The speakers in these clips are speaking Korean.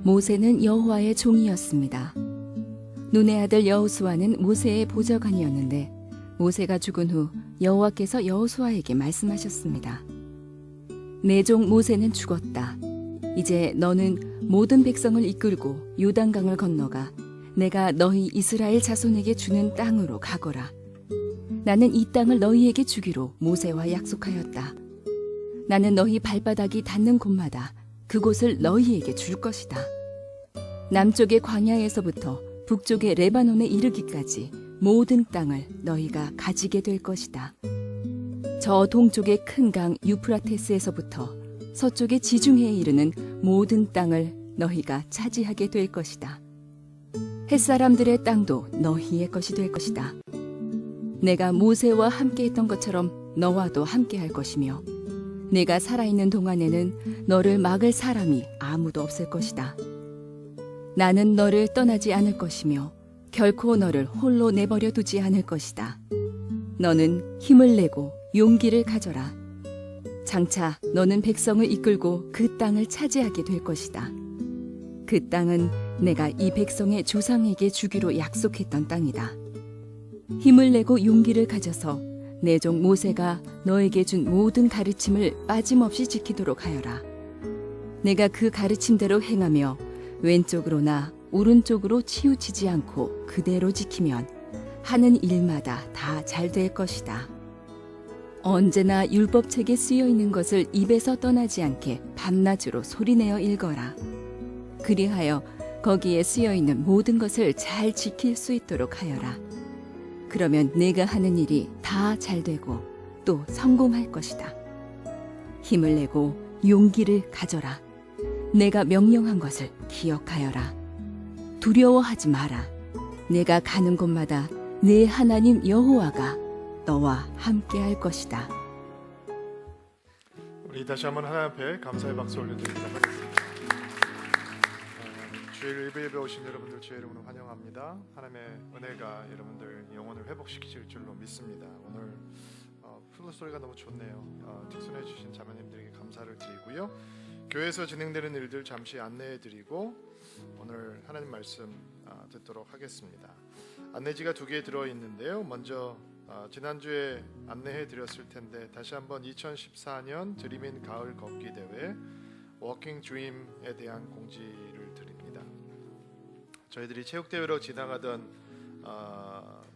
모세는 여호와의 종이었습니다. 눈의 아들 여호수아는 모세의 보좌관이었는데 모세가 죽은 후 여호와께서 여호수아에게 말씀하셨습니다. 내 종 모세는 죽었다. 이제 너는 모든 백성을 이끌고 요단강을 건너가 내가 너희 이스라엘 자손에게 주는 땅으로 가거라. 나는 이 땅을 너희에게 주기로 모세와 약속하였다. 나는 너희 발바닥이 닿는 곳마다 그곳을 너희에게 줄 것이다. 남쪽의 광야에서부터 북쪽의 레바논에 이르기까지 모든 땅을 너희가 가지게 될 것이다. 저 동쪽의 큰 강 유프라테스에서부터 서쪽의 지중해에 이르는 모든 땅을 너희가 차지하게 될 것이다. 햇사람들의 땅도 너희의 것이 될 것이다. 내가 모세와 함께했던 것처럼 너와도 함께할 것이며 내가 살아있는 동안에는 너를 막을 사람이 아무도 없을 것이다. 나는 너를 떠나지 않을 것이며 결코 너를 홀로 내버려 두지 않을 것이다. 너는 힘을 내고 용기를 가져라. 장차 너는 백성을 이끌고 그 땅을 차지하게 될 것이다. 그 땅은 내가 이 백성의 조상에게 주기로 약속했던 땅이다. 힘을 내고 용기를 가져서 내 종 모세가 너에게 준 모든 가르침을 빠짐없이 지키도록 하여라. 내가 그 가르침대로 행하며 왼쪽으로나 오른쪽으로 치우치지 않고 그대로 지키면 하는 일마다 다 잘 될 것이다. 언제나 율법책에 쓰여 있는 것을 입에서 떠나지 않게 밤낮으로 소리내어 읽어라. 그리하여 거기에 쓰여 있는 모든 것을 잘 지킬 수 있도록 하여라. 그러면 내가 하는 일이 다 잘 되고 또 성공할 것이다. 힘을 내고 용기를 가져라. 내가 명령한 것을 기억하여라. 두려워하지 마라. 내가 가는 곳마다 내 하나님 여호와가 너와 함께할 것이다. 우리 다시 한번 하나님 앞에 감사의 박수 올려드리도록 하겠습니다. 주일 예배에 오신 여러분들 주의 이름으로 환영합니다. 하나님의 은혜가 여러분들 영혼을 회복시키실 줄로 믿습니다. 오늘 플루 소리가 너무 좋네요. 직선해 주신 자매님들에게 감사를 드리고요. 교회에서 진행되는 일들 잠시 안내해드리고 오늘 하나님 말씀 듣도록 하겠습니다. 안내지가 2개 들어있는데요. 먼저 지난주에 안내해드렸을 텐데 다시 한번 2014년 드림인 가을 걷기 대회 워킹 드림에 대한 공지를 드립니다. 저희들이 체육대회로 지나가던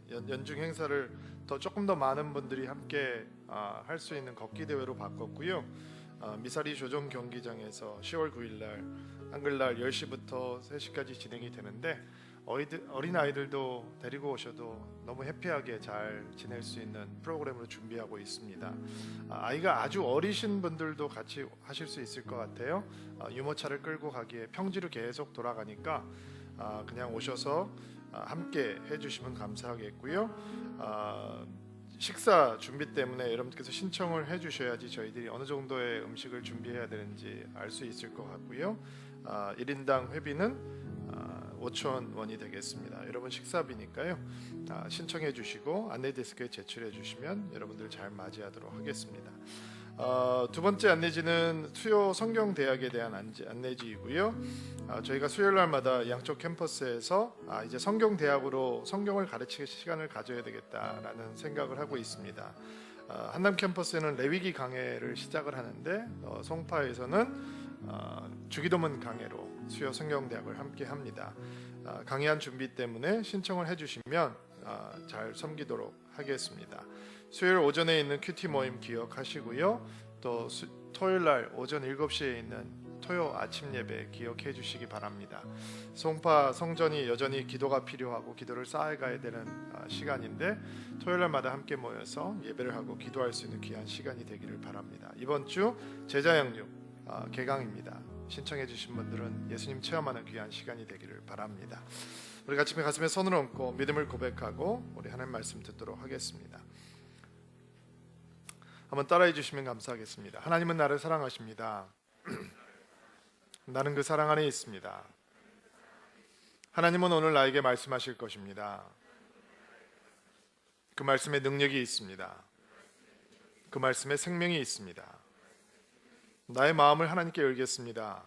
연중 행사를 조금 더 많은 분들이 함께 할 수 있는 걷기 대회로 바꿨고요. 미사리 조정 경기장에서 10월 9일 날 한글날 10시부터 3시까지 진행이 되는데 어린 아이들도 데리고 오셔도 너무 해피하게 잘 지낼 수 있는 프로그램으로 준비하고 있습니다. 아이가 아주 어리신 분들도 같이 하실 수 있을 것 같아요. 유모차를 끌고 가기에 평지로 계속 돌아가니까 그냥 오셔서 함께 해주시면 감사하겠고요. 식사 준비 때문에 여러분께서 신청을 해주셔야지 저희들이 어느 정도의 음식을 준비해야 되는지 알 수 있을 것 같고요. 1인당 회비는 5,000원이 되겠습니다. 여러분 식사비니까요. 신청해 주시고 안내 데스크에 제출해 주시면 여러분들 잘 맞이하도록 하겠습니다. 두 번째 안내지는 수요 성경대학에 대한 안내지이고요. 저희가 수요일 날마다 양쪽 캠퍼스에서 이제 성경대학으로 성경을 가르치는 시간을 가져야 되겠다라는 생각을 하고 있습니다. 한남 캠퍼스에는 레위기 강해를 시작을 하는데 송파에서는 주기도문 강해로 수요 성경대학을 함께 합니다. 강의한 준비 때문에 신청을 해주시면 잘 섬기도록 하겠습니다. 수요일 오전에 있는 큐티 모임 기억하시고요. 또 토요일 날 오전 7시에 있는 토요 아침 예배 기억해 주시기 바랍니다. 송파 성전이 여전히 기도가 필요하고 기도를 쌓아가야 되는 시간인데 토요일 날마다 함께 모여서 예배를 하고 기도할 수 있는 귀한 시간이 되기를 바랍니다. 이번 주 제자 양육 개강입니다. 신청해 주신 분들은 예수님 체험하는 귀한 시간이 되기를 바랍니다. 우리 같이 가슴에 손을 얹고 믿음을 고백하고 우리 하나님 말씀 듣도록 하겠습니다. 한번 따라해 주시면 감사하겠습니다. 하나님은 나를 사랑하십니다. 나는 그 사랑 안에 있습니다. 하나님은 오늘 나에게 말씀하실 것입니다. 그 말씀에 능력이 있습니다. 그 말씀에 생명이 있습니다. 나의 마음을 하나님께 열겠습니다.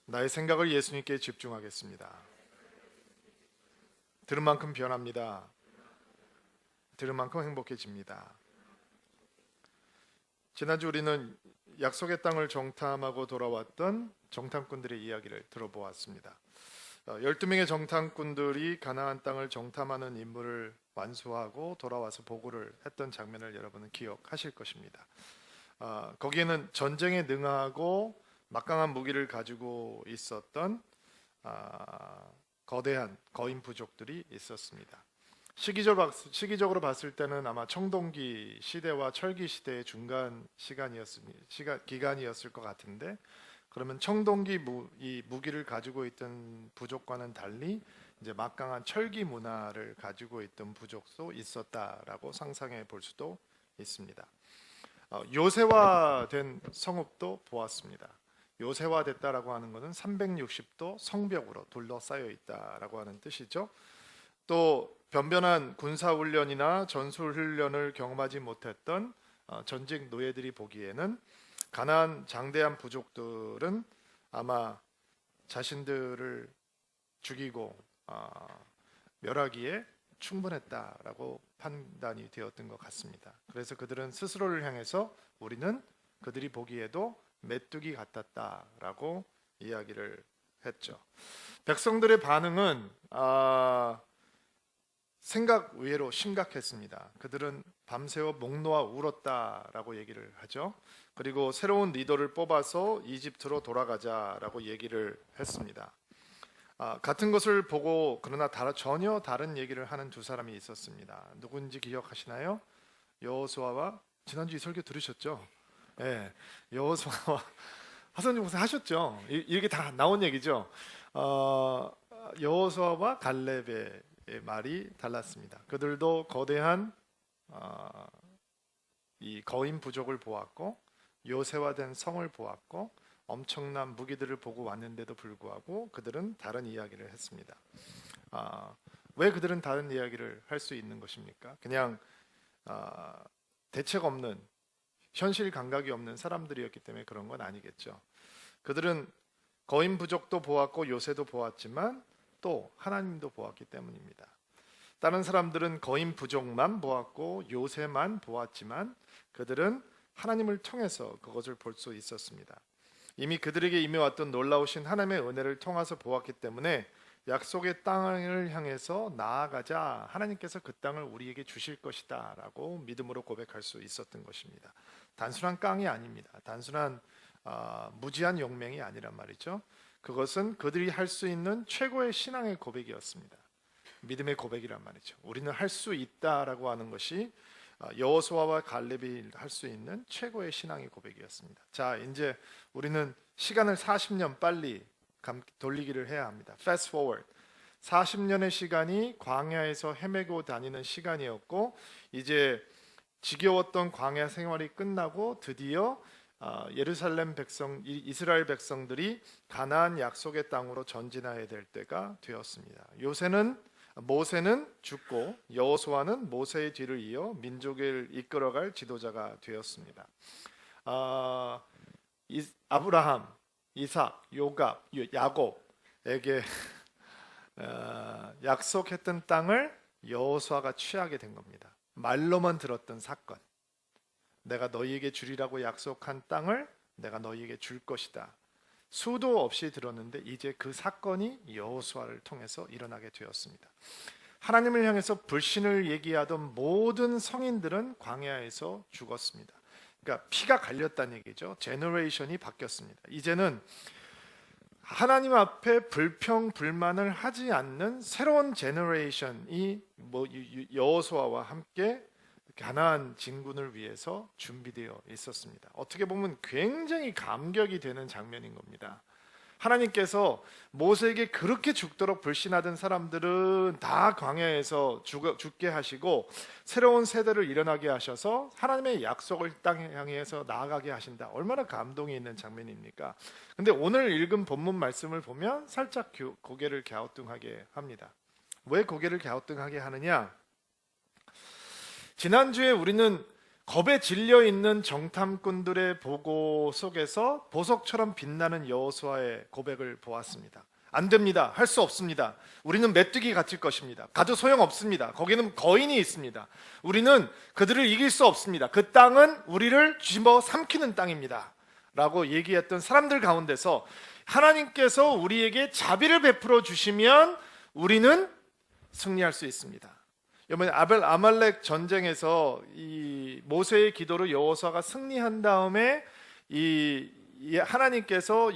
나의 생각을 예수님께 집중하겠습니다. 들은 만큼 변합니다. 들은 만큼 행복해집니다. 지난주 우리는 약속의 땅을 정탐하고 돌아왔던 정탐꾼들의 이야기를 들어보았습니다. 12명의 정탐꾼들이 가나안 땅을 정탐하는 임무를 완수하고 돌아와서 보고를 했던 장면을 여러분은 기억하실 것입니다. 거기에는 전쟁에 능하고 막강한 무기를 가지고 있었던 거대한 거인 부족들이 있었습니다. 시기적으로 봤을 때는 아마 청동기 시대와 철기 시대의 중간 기간이었을 것 같은데, 그러면 청동기 이 무기를 가지고 있던 부족과는 달리 이제 막강한 철기 문화를 가지고 있던 부족도 있었다라고 상상해 볼 수도 있습니다. 요새화된 성읍도 보았습니다. 요새화됐다라고 하는 것은 360도 성벽으로 둘러싸여 있다라고 하는 뜻이죠. 또 변변한 군사훈련이나 전술훈련을 경험하지 못했던 전직 노예들이 보기에는 가나안 장대한 부족들은 아마 자신들을 죽이고 멸하기에 충분했다라고 판단이 되었던 것 같습니다. 그래서 그들은 스스로를 향해서 우리는 그들이 보기에도 메뚜기 같았다라고 이야기를 했죠. 백성들의 반응은 생각 외로 심각했습니다. 그들은 밤새워 목 놓아 울었다라고 얘기를 하죠. 그리고 새로운 리더를 뽑아서 이집트로 돌아가자라고 얘기를 했습니다. 같은 것을 보고 그러나 전혀 다른 얘기를 하는 두 사람이 있었습니다. 누군지 기억하시나요? 여호수아와, 지난주 이 설교 들으셨죠? 네, 여호수아와 하선님 목사 하셨죠? 이게 다 나온 얘기죠. 여호수아와 갈렙의 말이 달랐습니다. 그들도 거대한 이 거인 부족을 보았고 요새화된 성을 보았고 엄청난 무기들을 보고 왔는데도 불구하고 그들은 다른 이야기를 했습니다. 왜 그들은 다른 이야기를 할 수 있는 것입니까? 그냥 대책 없는, 현실 감각이 없는 사람들이었기 때문에 그런 건 아니겠죠. 그들은 거인 부족도 보았고 요새도 보았지만 또 하나님도 보았기 때문입니다. 다른 사람들은 거인 부족만 보았고 요새만 보았지만 그들은 하나님을 통해서 그것을 볼 수 있었습니다. 이미 그들에게 임해왔던 놀라우신 하나님의 은혜를 통해서 보았기 때문에 약속의 땅을 향해서 나아가자, 하나님께서 그 땅을 우리에게 주실 것이다 라고 믿음으로 고백할 수 있었던 것입니다. 단순한 깡이 아닙니다. 단순한 무지한 용맹이 아니란 말이죠. 그것은 그들이 할 수 있는 최고의 신앙의 고백이었습니다. 믿음의 고백이란 말이죠. 우리는 할 수 있다라고 하는 것이 여호수아와 갈렙이 할 수 있는 최고의 신앙의 고백이었습니다. 자, 이제 우리는 시간을 40년 빨리 돌리기를 해야 합니다. Fast forward. 40년의 시간이 광야에서 헤매고 다니는 시간이었고, 이제 지겨웠던 광야 생활이 끝나고 드디어 예루살렘 백성, 이스라엘 백성들이 가나안 약속의 땅으로 전진해야 될 때가 되었습니다. 모세는 죽고 여호수아는 모세의 뒤를 이어 민족을 이끌어갈 지도자가 되었습니다. 아브라함, 이삭, 야곱에게 약속했던 땅을 여호수아가 취하게 된 겁니다. 말로만 들었던 사건, 내가 너희에게 주리라고 약속한 땅을 내가 너희에게 줄 것이다, 수도 없이 들었는데 이제 그 사건이 여호수아를 통해서 일어나게 되었습니다. 하나님을 향해서 불신을 얘기하던 모든 성인들은 광야에서 죽었습니다. 그러니까 피가 갈렸다는 얘기죠. 제너레이션이 바뀌었습니다. 이제는 하나님 앞에 불평불만을 하지 않는 새로운 제너레이션이 여호수아와 함께 가나안 진군을 위해서 준비되어 있었습니다. 어떻게 보면 굉장히 감격이 되는 장면인 겁니다. 하나님께서 모세에게 그렇게 죽도록 불신하던 사람들은 다 광야에서 죽게 하시고 새로운 세대를 일어나게 하셔서 하나님의 약속을 땅에 향해서 나아가게 하신다. 얼마나 감동이 있는 장면입니까? 근데 오늘 읽은 본문 말씀을 보면 살짝 고개를 갸우뚱하게 합니다. 왜 고개를 갸우뚱하게 하느냐? 지난주에 우리는 겁에 질려 있는 정탐꾼들의 보고 속에서 보석처럼 빛나는 여호수아의 고백을 보았습니다. 안 됩니다. 할 수 없습니다. 우리는 메뚜기 같을 것입니다. 가도 소용없습니다. 거기는 거인이 있습니다. 우리는 그들을 이길 수 없습니다. 그 땅은 우리를 집어 삼키는 땅입니다. 라고 얘기했던 사람들 가운데서 하나님께서 우리에게 자비를 베풀어 주시면 우리는 승리할 수 있습니다. 여러분, 아말렉 전쟁에서 이 모세의 기도로 여호수아가 승리한 다음에 이 하나님께서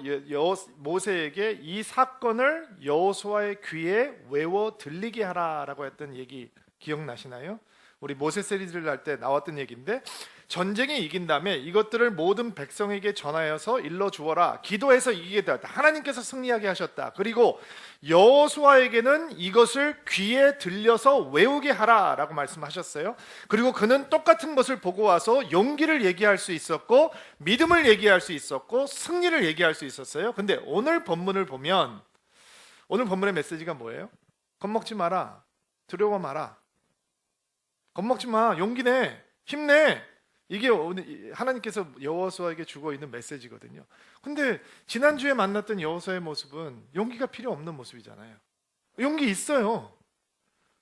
모세에게 이 사건을 여호수아의 귀에 외워 들리게 하라라고 했던 얘기 기억나시나요? 우리 모세 시리즈를 할 때 나왔던 얘기인데, 전쟁에 이긴 다음에 이것들을 모든 백성에게 전하여서 일러 주어라. 기도해서 이기게 되었다. 하나님께서 승리하게 하셨다. 그리고 여호수아에게는 이것을 귀에 들려서 외우게 하라라고 말씀하셨어요. 그리고 그는 똑같은 것을 보고 와서 용기를 얘기할 수 있었고, 믿음을 얘기할 수 있었고, 승리를 얘기할 수 있었어요. 근데 오늘 본문을 보면, 오늘 본문의 메시지가 뭐예요? 겁먹지 마라. 두려워 마라. 겁먹지 마. 용기 내. 힘내. 이게 오늘 하나님께서 여호수아에게 주고 있는 메시지거든요. 근데 지난주에 만났던 여호수아의 모습은 용기가 필요 없는 모습이잖아요. 용기 있어요.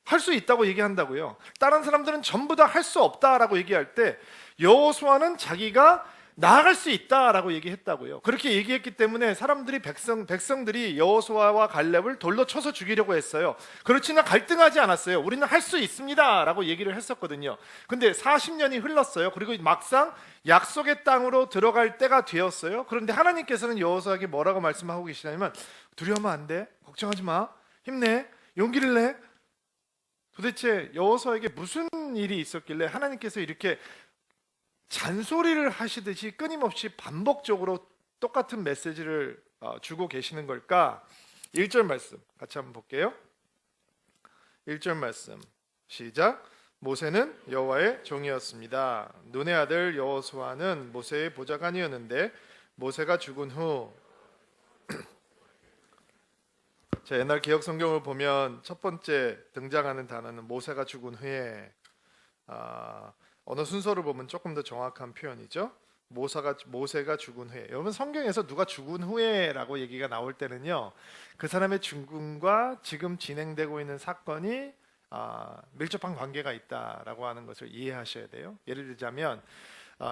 할 수 있다고 얘기한다고요. 다른 사람들은 전부 다 할 수 없다라고 얘기할 때 여호수아는 자기가 나아갈 수 있다라고 얘기했다고요. 그렇게 얘기했기 때문에 사람들이 백성들이 여호수아와 갈렙을 돌로 쳐서 죽이려고 했어요. 그렇지만 갈등하지 않았어요. 우리는 할 수 있습니다라고 얘기를 했었거든요. 근데 40년이 흘렀어요. 그리고 막상 약속의 땅으로 들어갈 때가 되었어요. 그런데 하나님께서는 여호수아에게 뭐라고 말씀하고 계시냐면, 두려워하면 안 돼. 걱정하지 마. 힘내. 용기를 내. 도대체 여호수아에게 무슨 일이 있었길래 하나님께서 이렇게 잔소리를 하시듯이 끊임없이 반복적으로 똑같은 메시지를 주고 계시는 걸까? 1절 말씀 같이 한번 볼게요. 1절 말씀 시작. 모세는 여호와의 종이었습니다. 눈의 아들 여호수아는 모세의 보좌관이었는데 모세가 죽은 후 자, 옛날 개혁 성경을 보면 첫 번째 등장하는 단어는 모세가 죽은 후에, 어느 순서를 보면 조금 더 정확한 표현이죠. 모세가 죽은 후에. 여러분, 성경에서 누가 죽은 후에라고 얘기가 나올 때는요, 그 사람의 죽음과 지금 진행되고 있는 사건이 밀접한 관계가 있다라고 하는 것을 이해하셔야 돼요. 예를 들자면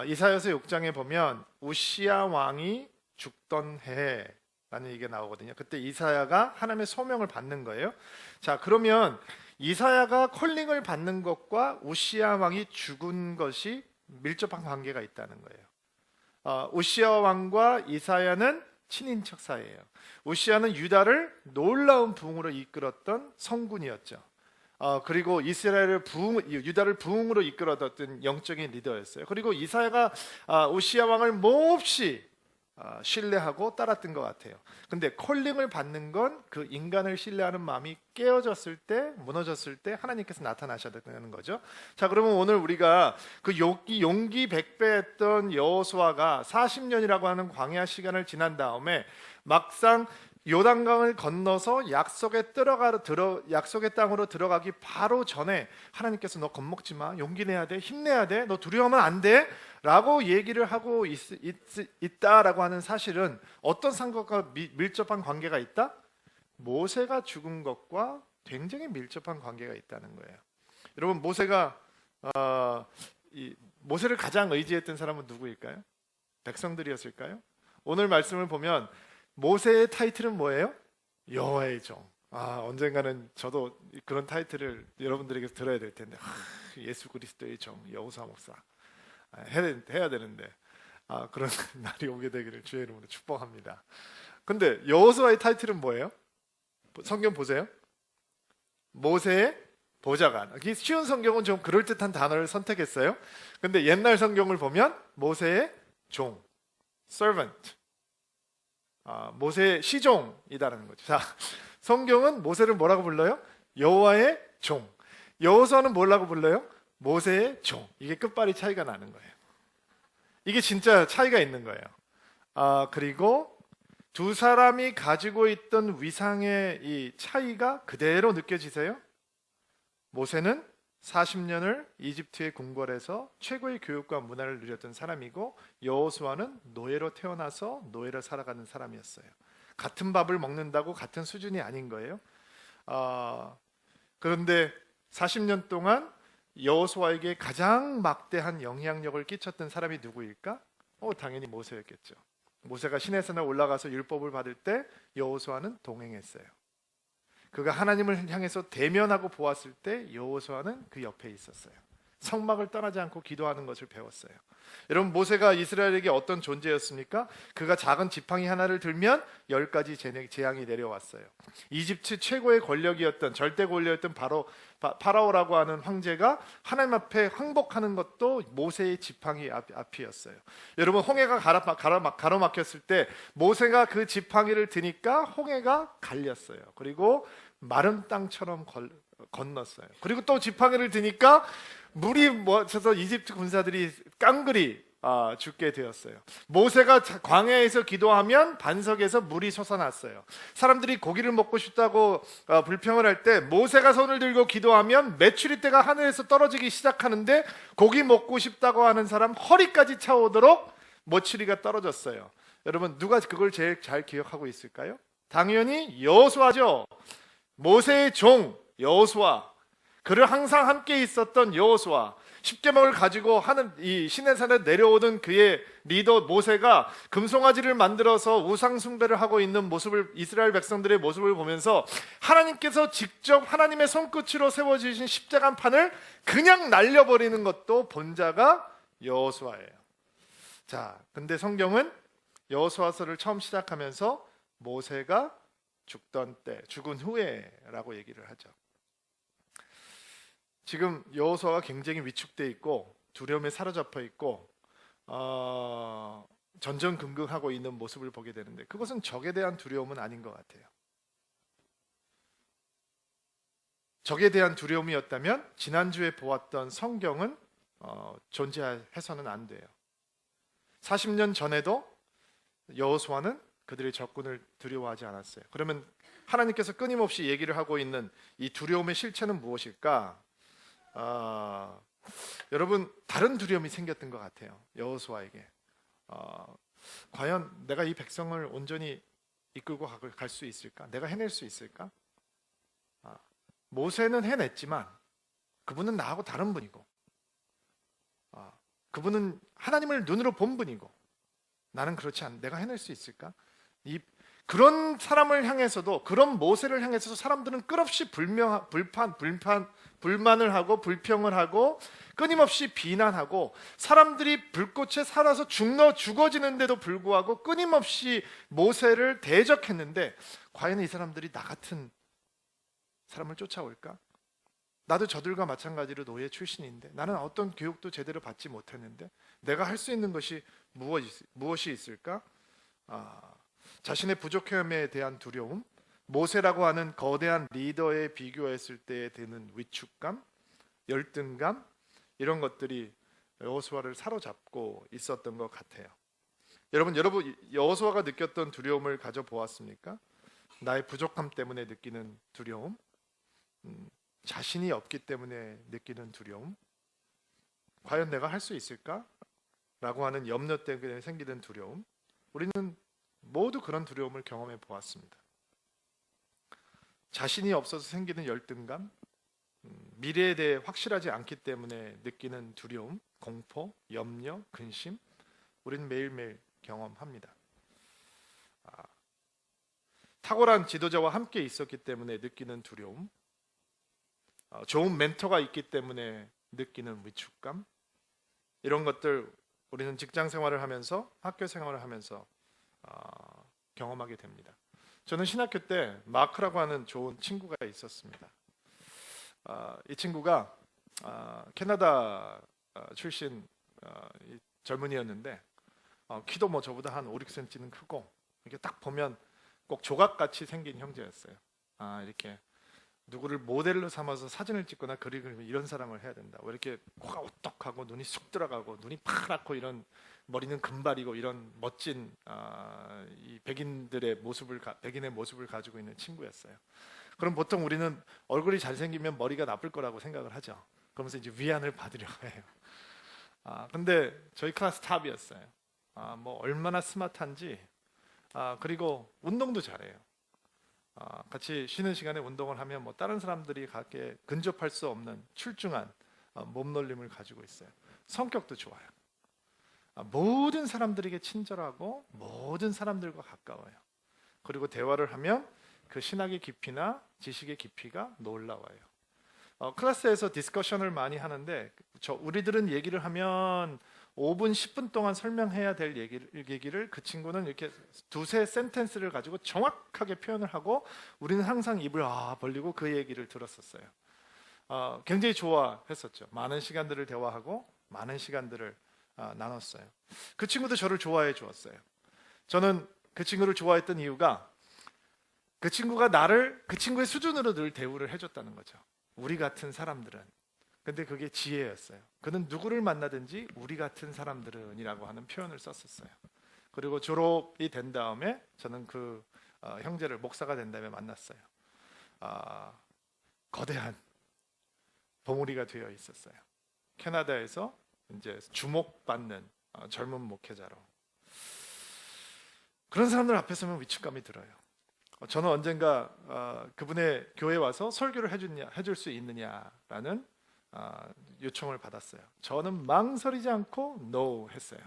이사야서 6장에 보면 우시야 왕이 죽던 해라는 얘기가 나오거든요. 그때 이사야가 하나님의 소명을 받는 거예요. 자, 그러면 이사야가 콜링을 받는 것과 우시야 왕이 죽은 것이 밀접한 관계가 있다는 거예요. 우시야 왕과 이사야는 친인척 사이예요. 우시야는 유다를 놀라운 부흥으로 이끌었던 성군이었죠. 그리고 유다를 부흥으로 이끌어뒀던 영적인 리더였어요. 그리고 이사야가 우시야 왕을 몹시 신뢰하고 따랐던 것 같아요. 근데 콜링을 받는 건 그 인간을 신뢰하는 마음이 깨어졌을 때, 무너졌을 때 하나님께서 나타나셔야 되는 거죠. 자, 그러면 오늘 우리가 그 용기 백배했던 여호수아가 40년이라고 하는 광야 시간을 지난 다음에 막상 요단강을 건너서 약속의 땅으로 들어가기 바로 전에 하나님께서 너 겁먹지 마, 용기 내야 돼, 힘내야 돼, 너 두려워하면 안 돼 라고 얘기를 하고 있다라고 하는 사실은 어떤 상관과 밀접한 관계가 있다? 모세가 죽은 것과 굉장히 밀접한 관계가 있다는 거예요. 여러분, 모세를 가장 의지했던 사람은 누구일까요? 백성들이었을까요? 오늘 말씀을 보면 모세의 타이틀은 뭐예요? 여호와의 종. 언젠가는 저도 그런 타이틀을 여러분들에게 들어야 될 텐데, 예수 그리스도의 종, 여호수아 목사 해야 되는데 그런 날이 오게 되기를 주의 이름으로 축복합니다. 근데 여호수아의 타이틀은 뭐예요? 성경 보세요. 모세의 보좌관. 쉬운 성경은 좀 그럴듯한 단어를 선택했어요. 근데 옛날 성경을 보면 모세의 종, servant. 모세의 시종이다라는 거죠. 자, 성경은 모세를 뭐라고 불러요? 여호와의 종. 여호수아는 뭐라고 불러요? 모세의 종. 이게 끝발이 차이가 나는 거예요. 이게 진짜 차이가 있는 거예요. 그리고 두 사람이 가지고 있던 위상의 이 차이가 그대로 느껴지세요? 모세는 40년을 이집트의 궁궐에서 최고의 교육과 문화를 누렸던 사람이고 여호수아는 노예로 태어나서 노예로 살아가는 사람이었어요. 같은 밥을 먹는다고 같은 수준이 아닌 거예요. 그런데 40년 동안 여호수아에게 가장 막대한 영향력을 끼쳤던 사람이 누구일까? 당연히 모세였겠죠. 모세가 시내산에 올라가서 율법을 받을 때 여호수아는 동행했어요. 그가 하나님을 향해서 대면하고 보았을 때 여호수아는 그 옆에 있었어요. 성막을 떠나지 않고 기도하는 것을 배웠어요. 여러분, 모세가 이스라엘에게 어떤 존재였습니까? 그가 작은 지팡이 하나를 들면 10가지 재앙이 내려왔어요. 이집트 최고의 권력이었던 절대 권력이었던 파라오라고 하는 황제가 하나님 앞에 항복하는 것도 모세의 지팡이 앞이었어요. 여러분, 홍해가 가로막혔을 때 모세가 그 지팡이를 드니까 홍해가 갈렸어요. 그리고 마른 땅처럼 건넜어요. 그리고 또 지팡이를 드니까 물이 멈춰서 이집트 군사들이 깡그리 죽게 되었어요. 모세가 광야에서 기도하면 반석에서 물이 솟아났어요. 사람들이 고기를 먹고 싶다고 불평을 할 때 모세가 손을 들고 기도하면 메추리떼가 하늘에서 떨어지기 시작하는데 고기 먹고 싶다고 하는 사람 허리까지 차오도록 메추리가 떨어졌어요. 여러분, 누가 그걸 제일 잘 기억하고 있을까요? 당연히 여호수아죠. 모세의 종 여호수아, 그를 항상 함께 있었던 여호수아, 십계명을 가지고 하는 이 시내산에 내려오던 그의 리더 모세가 금송아지를 만들어서 우상 숭배를 하고 있는 모습을, 이스라엘 백성들의 모습을 보면서 하나님께서 직접 하나님의 손끝으로 세워주신 십자가판을 그냥 날려버리는 것도 본자가 여호수아예요. 자, 근데 성경은 여호수아서를 처음 시작하면서 모세가 죽던 때, 죽은 후에라고 얘기를 하죠. 지금 여호수아가 굉장히 위축돼 있고 두려움에 사로잡혀 있고 전전긍긍하고 있는 모습을 보게 되는데, 그것은 적에 대한 두려움은 아닌 것 같아요. 적에 대한 두려움이었다면 지난주에 보았던 성경은 존재해서는 안 돼요. 40년 전에도 여호수아는 그들의 적군을 두려워하지 않았어요. 그러면 하나님께서 끊임없이 얘기를 하고 있는 이 두려움의 실체는 무엇일까? 여러분, 다른 두려움이 생겼던 것 같아요. 여호수아에게. 과연 내가 이 백성을 온전히 이끌고 갈 수 있을까? 내가 해낼 수 있을까? 모세는 해냈지만 그분은 나하고 다른 분이고, 그분은 하나님을 눈으로 본 분이고, 나는 그렇지 않아. 내가 해낼 수 있을까? 그런 사람을 향해서도, 그런 모세를 향해서도 사람들은 끝없이 불만을 하고 불평을 하고 끊임없이 비난하고, 사람들이 불꽃에 살아서 죽어지는데도 불구하고 끊임없이 모세를 대적했는데, 과연 이 사람들이 나 같은 사람을 쫓아올까? 나도 저들과 마찬가지로 노예 출신인데, 나는 어떤 교육도 제대로 받지 못했는데 내가 할 수 있는 것이 무엇이 있을까? 자신의 부족함에 대한 두려움, 모세라고 하는 거대한 리더에 비교했을 때 드는 위축감, 열등감, 이런 것들이 여호수아를 사로잡고 있었던 것 같아요. 여러분 여호수아가 느꼈던 두려움을 가져보았습니까? 나의 부족함 때문에 느끼는 두려움, 자신이 없기 때문에 느끼는 두려움, 과연 내가 할 수 있을까? 라고 하는 염려 때문에 생기는 두려움, 우리는 모두 그런 두려움을 경험해 보았습니다. 자신이 없어서 생기는 열등감, 미래에 대해 확실하지 않기 때문에 느끼는 두려움, 공포, 염려, 근심, 우리는 매일매일 경험합니다. 탁월한 지도자와 함께 있었기 때문에 느끼는 두려움, 좋은 멘토가 있기 때문에 느끼는 위축감, 이런 것들 우리는 직장 생활을 하면서, 학교 생활을 하면서 경험하게 됩니다. 저는 신학교 때 마크라고 하는 좋은 친구가 있었습니다. 이 친구가 캐나다 출신 젊은이였는데, 키도 뭐 저보다 한 5, 6cm는 크고, 이렇게 딱 보면 꼭 조각같이 생긴 형제였어요. 이렇게 누구를 모델로 삼아서 사진을 찍거나 그림을 그리면 이런 사람을 해야 된다. 왜 이렇게 코가 오똑하고 눈이 쑥 들어가고 눈이 파랗고 이런, 머리는 금발이고, 이런 멋진 이 백인의 모습을 가지고 있는 친구였어요. 그럼 보통 우리는 얼굴이 잘생기면 머리가 나쁠 거라고 생각을 하죠. 그러면서 이제 위안을 받으려고 해요. 근데 저희 클래스 탑이었어요. 뭐 얼마나 스마트한지. 그리고 운동도 잘해요. 같이 쉬는 시간에 운동을 하면 뭐 다른 사람들이 갖게 근접할 수 없는 출중한 몸놀림을 가지고 있어요. 성격도 좋아요. 모든 사람들에게 친절하고 모든 사람들과 가까워요. 그리고 대화를 하면 그 신학의 깊이나 지식의 깊이가 놀라워요. 클래스에서 디스커션을 많이 하는데 우리들은 얘기를 하면 5분, 10분 동안 설명해야 될 얘기를 그 친구는 이렇게 두세 센텐스를 가지고 정확하게 표현을 하고 우리는 항상 입을 벌리고 그 얘기를 들었었어요. 굉장히 좋아했었죠. 많은 시간들을 대화하고 많은 시간들을 나눴어요. 그 친구도 저를 좋아해 주었어요. 저는 그 친구를 좋아했던 이유가 그 친구가 나를 그 친구의 수준으로 늘 대우를 해줬다는 거죠. 우리 같은 사람들은. 근데 그게 지혜였어요. 그는 누구를 만나든지 우리 같은 사람들은 이라고 하는 표현을 썼었어요. 그리고 졸업이 된 다음에 저는 그 형제를 목사가 된 다음에 만났어요. 거대한 봉우리가 되어 있었어요. 캐나다에서 이제 주목받는 젊은 목회자로. 그런 사람들 앞에 서면 위축감이 들어요. 저는 언젠가 그분의 교회에 와서 설교를 해줄 수 있느냐라는 요청을 받았어요. 저는 망설이지 않고 no 했어요.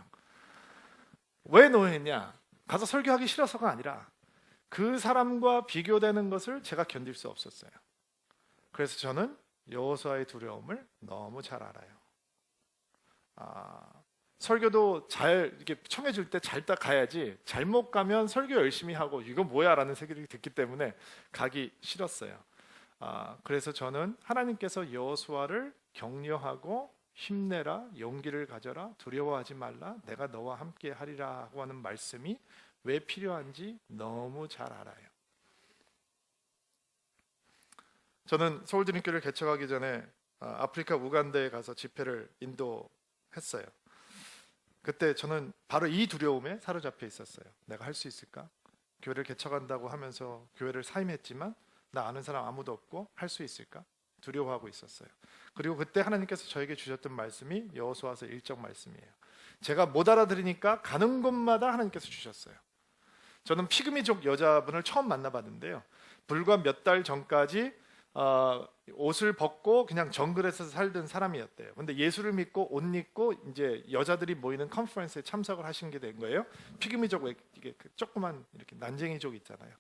왜 no 했냐? 가서 설교하기 싫어서가 아니라 그 사람과 비교되는 것을 제가 견딜 수 없었어요. 그래서 저는 여호수아의 두려움을 너무 잘 알아요. 설교도 잘 이렇게 청해 줄 때 잘 딱 가야지 잘못 가면 설교 열심히 하고 이거 뭐야라는 생각이 듣기 때문에 가기 싫었어요. 그래서 저는 하나님께서 여호수아를 격려하고 힘내라, 용기를 가져라, 두려워하지 말라, 내가 너와 함께 하리라고 하는 말씀이 왜 필요한지 너무 잘 알아요. 저는 서울드림교회를 개척하기 전에 아프리카 우간다에 가서 집회를 인도했어요. 그때 저는 바로 이 두려움에 사로잡혀 있었어요. 내가 할 수 있을까? 교회를 개척한다고 하면서 교회를 사임했지만 나 아는 사람 아무도 없고 할 수 있을까? 두려워하고 있었어요. 그리고 그때 하나님께서 저에게 주셨던 말씀이 여호수아서 1장 말씀이에요. 제가 못 알아들으니까 가는 곳마다 하나님께서 주셨어요. 저는 피그미족 여자분을 처음 만나봤는데요. 불과 몇 달 전까지 옷을 벗고 그냥 정글에서 살던 사람이었대요. 근데 예수를 믿고 옷 입고 이제 여자들이 모이는 컨퍼런스에 참석을 하신 게 된 거예요. 피그미족, 이게 조그만 이렇게 난쟁이족 있잖아요.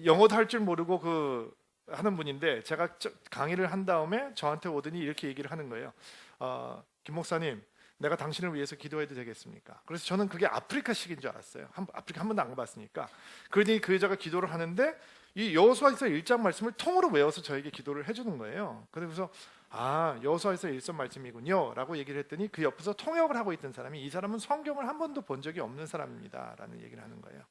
영어도 할 줄 모르고 하는 분인데 제가 강의를 한 다음에 저한테 오더니 이렇게 얘기를 하는 거예요. 김 목사님, 내가 당신을 위해서 기도해도 되겠습니까? 그래서 저는 그게 아프리카식인 줄 알았어요. 아프리카 한 번도 안 가봤으니까. 그러더니 그 여자가 기도를 하는데 이 여호수아서 1장 말씀을 통으로 외워서 저에게 기도를 해주는 거예요. 그래서 여호수아서 1장 말씀이군요 라고 얘기를 했더니 그 옆에서 통역을 하고 있던 사람이 이 사람은 성경을 한 번도 본 적이 없는 사람입니다 라는 얘기를 하는 거예요.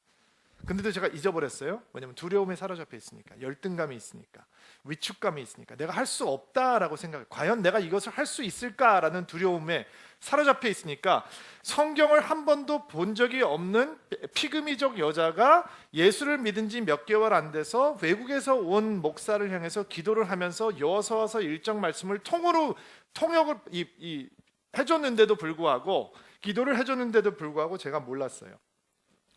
근데도 제가 잊어버렸어요. 왜냐하면 두려움에 사로잡혀 있으니까, 열등감이 있으니까, 위축감이 있으니까, 내가 할 수 없다라고 생각해. 과연 내가 이것을 할 수 있을까라는 두려움에 사로잡혀 있으니까 성경을 한 번도 본 적이 없는 피그미족 여자가 예수를 믿은 지 몇 개월 안 돼서 외국에서 온 목사를 향해서 기도를 하면서 여호수아서 1장 말씀을 통역을 해줬는데도 불구하고, 기도를 해줬는데도 불구하고 제가 몰랐어요.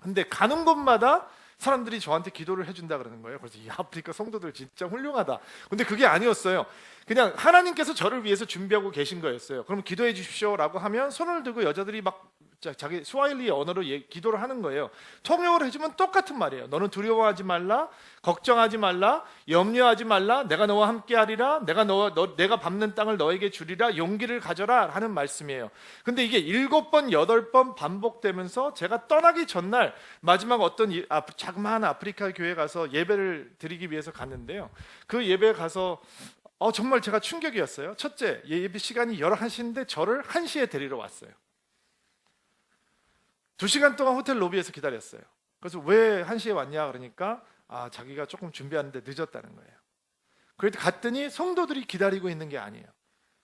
근데 가는 곳마다 사람들이 저한테 기도를 해준다 그러는 거예요. 그래서 이 아프리카 성도들 진짜 훌륭하다. 근데 그게 아니었어요. 그냥 하나님께서 저를 위해서 준비하고 계신 거였어요. 그럼 기도해 주십시오라고 하면 손을 들고 여자들이 막 자기 스와힐리 언어로 기도를 하는 거예요. 통역을 해주면 똑같은 말이에요. 너는 두려워하지 말라, 걱정하지 말라, 염려하지 말라, 내가 너와 함께하리라, 내가 밟는 땅을 너에게 주리라, 용기를 가져라 하는 말씀이에요. 근데 이게 7번, 8번 반복되면서 제가 떠나기 전날 마지막 어떤 자그마한 아프리카 교회에 가서 예배를 드리기 위해서 갔는데요. 그 예배에 가서 정말 제가 충격이었어요. 첫째, 예배 시간이 11시인데 저를 1시에 데리러 왔어요. 2시간 동안 호텔 로비에서 기다렸어요. 그래서 왜 1시에 왔냐 그러니까 자기가 조금 준비하는데 늦었다는 거예요. 그래서 갔더니 성도들이 기다리고 있는 게 아니에요.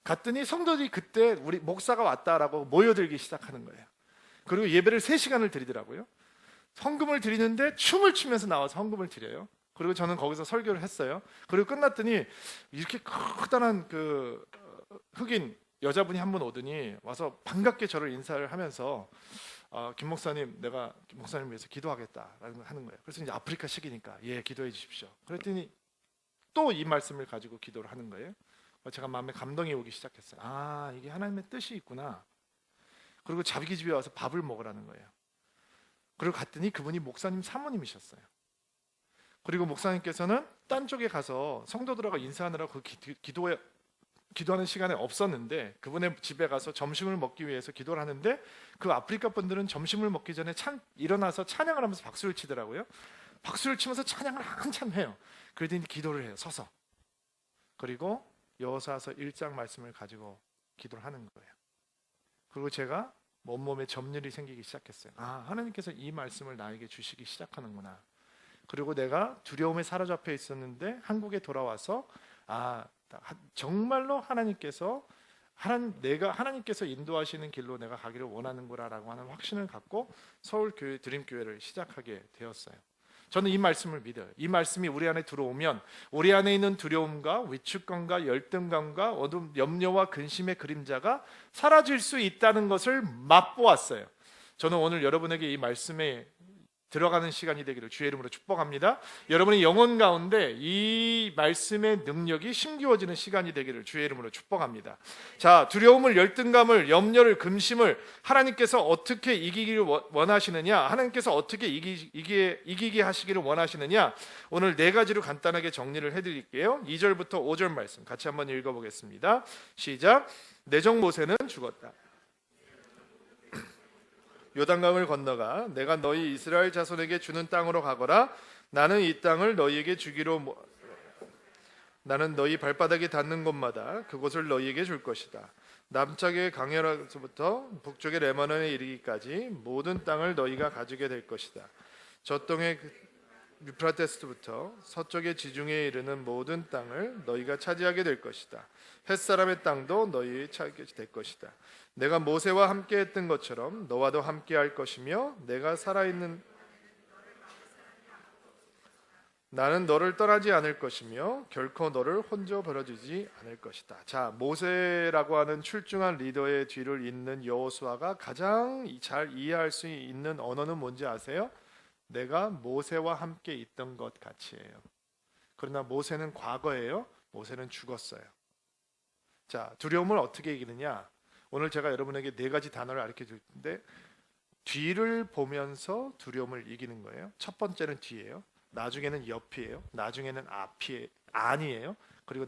갔더니 성도들이 그때 우리 목사가 왔다라고 모여들기 시작하는 거예요. 그리고 예배를 3시간을 드리더라고요. 헌금을 드리는데 춤을 추면서 나와서 헌금을 드려요. 그리고 저는 거기서 설교를 했어요. 그리고 끝났더니 이렇게 커다란 그 흑인 여자분이 한 분 오더니 와서 반갑게 저를 인사를 하면서 김 목사님, 내가 김 목사님 위해서 기도하겠다라는 걸 하는 거예요. 그래서 이제 아프리카 시기니까 예, 기도해 주십시오. 그랬더니 또 이 말씀을 가지고 기도를 하는 거예요. 제가 마음에 감동이 오기 시작했어요. 아, 이게 하나님의 뜻이 있구나. 그리고 자기 집에 와서 밥을 먹으라는 거예요. 그리고 갔더니 그분이 목사님 사모님이셨어요. 그리고 목사님께서는 딴 쪽에 가서 성도들하고 인사하느라고 기도하는 시간에 없었는데 그분의 집에 가서 점심을 먹기 위해서 기도를 하는데 그 아프리카 분들은 점심을 먹기 전에 일어나서 찬양을 하면서 박수를 치더라고요. 박수를 치면서 찬양을 한참 해요. 그러더니 기도를 해요. 서서. 그리고 여호수아서 1장 말씀을 가지고 기도를 하는 거예요. 그리고 제가 온몸에 점률이 생기기 시작했어요. 아, 하나님께서 이 말씀을 나에게 주시기 시작하는구나. 그리고 내가 두려움에 사로잡혀 있었는데 한국에 돌아와서 정말로 하나님께서 인도하시는 길로 내가 가기를 원하는구나라고 하는 확신을 갖고 서울교회 드림교회를 시작하게 되었어요. 저는 이 말씀을 믿어요. 이 말씀이 우리 안에 들어오면 우리 안에 있는 두려움과 위축감과 열등감과 어둠, 염려와 근심의 그림자가 사라질 수 있다는 것을 맛보았어요. 저는 오늘 여러분에게 이 말씀에 들어가는 시간이 되기를 주의 이름으로 축복합니다. 여러분의 영혼 가운데 이 말씀의 능력이 심기워지는 시간이 되기를 주의 이름으로 축복합니다. 자, 두려움을, 열등감을, 염려를, 근심을 하나님께서 어떻게 이기기를 원하시느냐, 하나님께서 어떻게 이기게 하시기를 원하시느냐, 오늘 네 가지로 간단하게 정리를 해드릴게요. 2절부터 5절 말씀 같이 한번 읽어보겠습니다. 시작. 내정 모세는 죽었다. 요단강을 건너가 내가 너희 이스라엘 자손에게 주는 땅으로 가거라. 나는 이 땅을 너희에게 주기로 나는 너희 발바닥이 닿는 곳마다 그곳을 너희에게 줄 것이다. 남쪽의 강렬에서부터 북쪽의 레바논에 이르기까지 모든 땅을 너희가 가지게 될 것이다. 저동의 유프라테스부터 서쪽의 지중해에 이르는 모든 땅을 너희가 차지하게 될 것이다. 햇사람의 땅도 너희의 차게 될 것이다. 내가 모세와 함께 했던 것처럼 너와도 함께 할 것이며 내가 살아있는 나는 너를 떠나지 않을 것이며 결코 너를 혼자 버려두지 않을 것이다. 자, 모세라고 하는 출중한 리더의 뒤를 잇는 여호수아가 가장 잘 이해할 수 있는 언어는 뭔지 아세요? 내가 모세와 함께 있던 것 같이예요. 그러나 모세는 과거예요. 모세는 죽었어요. 자, 두려움을 어떻게 이기느냐? 오늘 제가 여러분에게 네 가지 단어를 가르쳐 줄 텐데 뒤를 보면서 두려움을 이기는 거예요. 첫 번째는 뒤예요. 나중에는 옆이에요. 나중에는 안이에요. 그리고